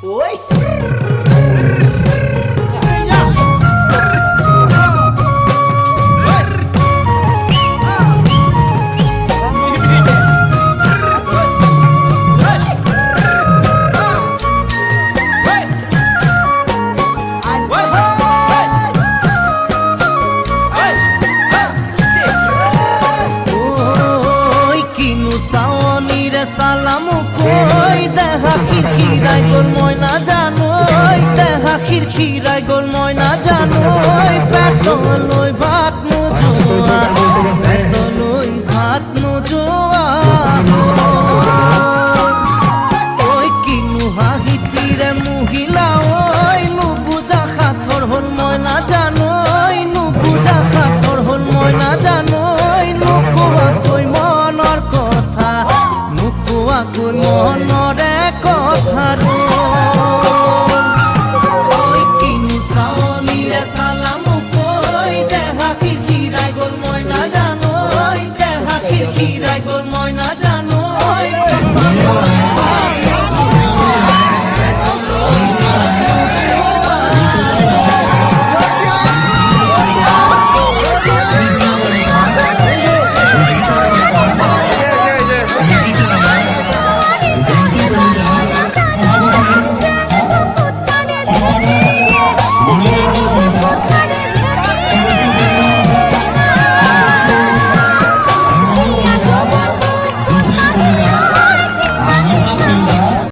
โอ้ยসালামু কই দেখা খিরখিরাই গোল মই না জানোই দেখা খিরখিরাই গোল মই না জানোই পেট লই ভাত নোজোয়া পেট লই ভাত নোজোয়া ওই কিনু হাহি তীরে মহিলা ওই নুবুজা খাথর হল মই না জানোই নুবুজা খাথর হল মই না জানোই নুকুয়া তুই মনৰ কথা নুকুৱাকৈ মনৰে কথাৰো ঐ কিনো চাৱনিৰে চালামো কৈ দেহা খিৰখিৰাই গ'ল মই নাজানো দেহা খিৰখিৰাই গ'ল মই নাজানো